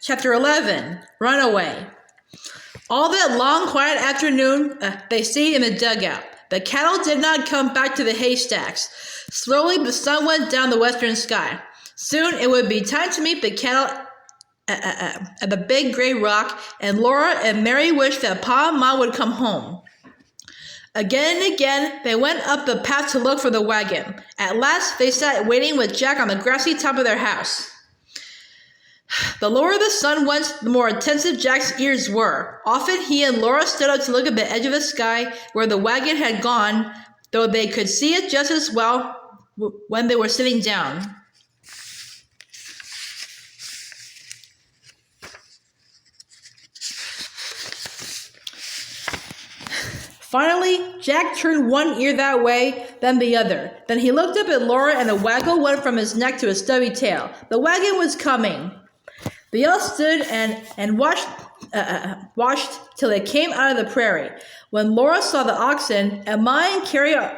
Chapter 11, Runaway. All that long, quiet afternoon, they stayed in the dugout. The cattle did not come back to the haystacks. Slowly, the sun went down the western sky. Soon, it would be time to meet the cattle at the big gray rock, and Laura and Mary wished that Pa and Ma would come home. Again and again, they went up the path to look for the wagon. At last, they sat waiting with Jack on the grassy top of their house. The lower the sun went, the more attentive Jack's ears were. Often he and Laura stood up to look at the edge of the sky where the wagon had gone, though they could see it just as well when they were sitting down. Finally, Jack turned one ear that way, then the other. Then he looked up at Laura, and a waggle went from his neck to his stubby tail. The wagon was coming. They all stood and watched till they came out of the prairie. When Laura saw the oxen and Ma and Carrie on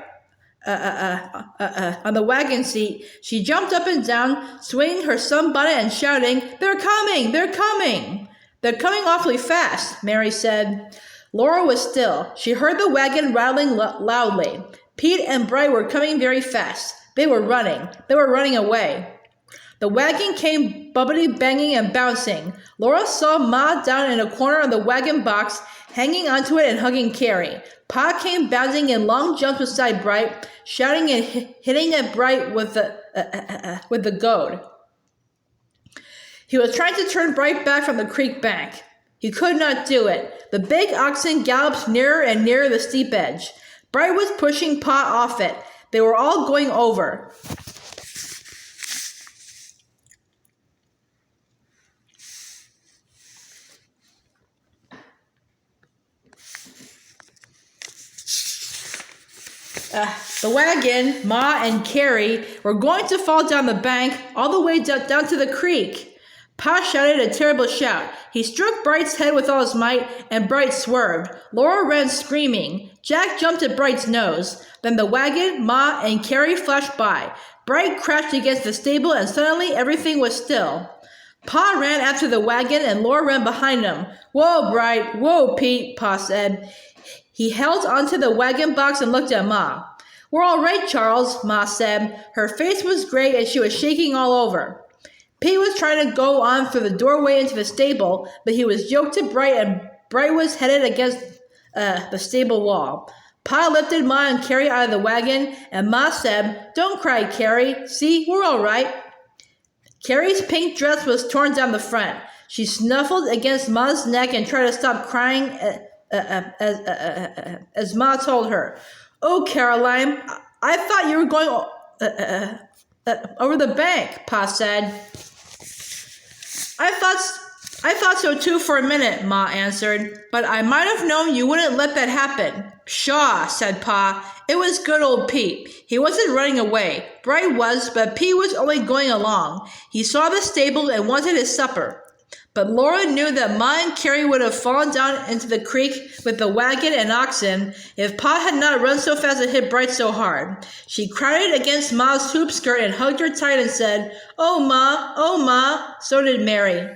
the wagon seat, she jumped up and down, swinging her sunbonnet and shouting, "They're coming! They're coming! They're coming awfully fast," Mary said. Laura was still. She heard the wagon rattling loudly. Pete and Bright were coming very fast. They were running. They were running away. The wagon came bubbly, banging, and bouncing. Laura saw Ma down in a corner of the wagon box, hanging onto it and hugging Carrie. Pa came bounding in long jumps beside Bright, shouting and hitting at Bright with the goad. He was trying to turn Bright back from the creek bank. He could not do it. The big oxen galloped nearer and nearer the steep edge. Bright was pushing Pa off it. They were all going over. The wagon, Ma and Carrie, were going to fall down the bank all the way down to the creek. Pa shouted a terrible shout. He struck Bright's head with all his might, and Bright swerved. Laura ran screaming. Jack jumped at Bright's nose. Then the wagon, Ma, and Carrie flashed by. Bright crashed against the stable, and suddenly everything was still. Pa ran after the wagon, and Laura ran behind him. "Whoa, Bright! Whoa, Pete!" Pa said. He held onto the wagon box and looked at Ma. "We're all right, Charles," Ma said. Her face was gray, and she was shaking all over. Pete was trying to go on through the doorway into the stable, but he was yoked to Bright, and Bright was headed against the stable wall. Pa lifted Ma and Carrie out of the wagon, and Ma said, "Don't cry, Carrie. See, we're all right." Carrie's pink dress was torn down the front. She snuffled against Ma's neck and tried to stop crying as Ma told her, "Oh, Caroline, I thought you were going over the bank," Pa said. I thought so too for a minute," Ma answered, "but I might have known you wouldn't let that happen." "Pshaw," said Pa. "It was good old Pete. He wasn't running away. Bright was, but Pete was only going along. He saw the stable and wanted his supper." But Laura knew that Ma and Carrie would have fallen down into the creek with the wagon and oxen if Pa had not run so fast and hit Bright so hard. She crowded against Ma's hoop skirt and hugged her tight and said, "Oh, Ma, oh, Ma." So did Mary.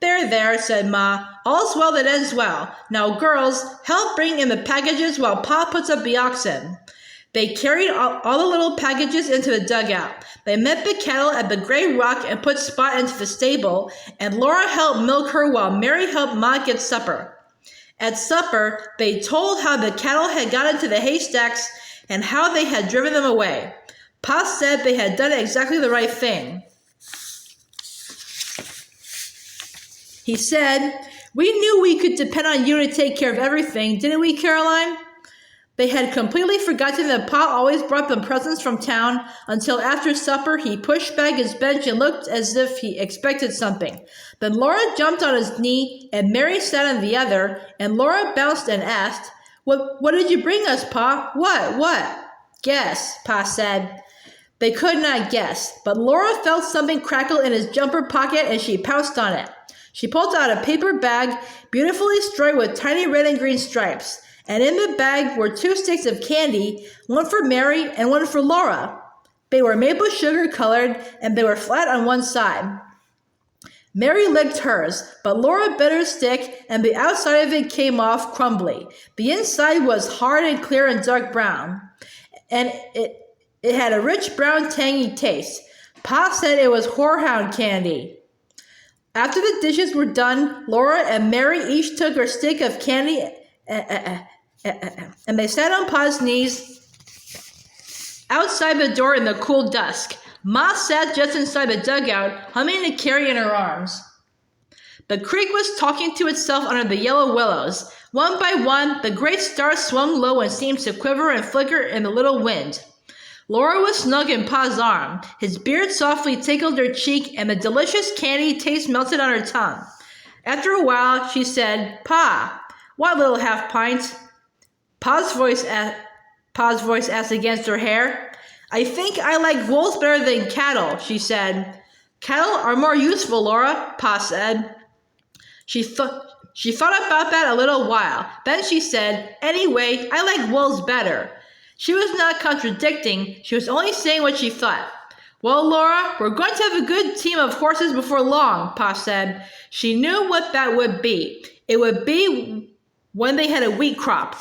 There, said Ma. "All's well that ends well. Now, girls, help bring in the packages while Pa puts up the oxen." They carried all the little packages into the dugout. They met the cattle at the gray rock and put Spot into the stable, and Laura helped milk her while Mary helped Ma get supper. At supper, they told how the cattle had got into the haystacks and how they had driven them away. Pa said they had done exactly the right thing. He said, "We knew we could depend on you to take care of everything, didn't we, Caroline?" They had completely forgotten that Pa always brought them presents from town until after supper he pushed back his bench and looked as if he expected something. Then Laura jumped on his knee and Mary sat on the other, and Laura bounced and asked, What did you bring us, Pa? What? Guess, Pa said. They could not guess, but Laura felt something crackle in his jumper pocket and she pounced on it. She pulled out a paper bag, beautifully striped with tiny red and green stripes. And in the bag were 2 sticks of candy, one for Mary and one for Laura. They were maple sugar colored, and they were flat on one side. Mary licked hers, but Laura bit her stick, and the outside of it came off crumbly. The inside was hard and clear and dark brown, and it had a rich brown tangy taste. Pa said it was horehound candy. After the dishes were done, Laura and Mary each took her stick of candy and they sat on Pa's knees outside the door in the cool dusk. Ma sat just inside the dugout, humming a carry in her arms. The creek was talking to itself under the yellow willows. One by one, the great stars swung low and seemed to quiver and flicker in the little wind. Laura was snug in Pa's arm. His beard softly tickled her cheek, and the delicious candy taste melted on her tongue. After a while, she said, "Pa, what little half-pint?" Pa's voice asked against her hair. "I think I like wolves better than cattle," she said. "Cattle are more useful, Laura," Pa said. She thought about that a little while. Then she said, "Anyway, I like wolves better." She was not contradicting. She was only saying what she thought. "Well, Laura, we're going to have a good team of horses before long," Pa said. She knew what that would be. It would be when they had a wheat crop.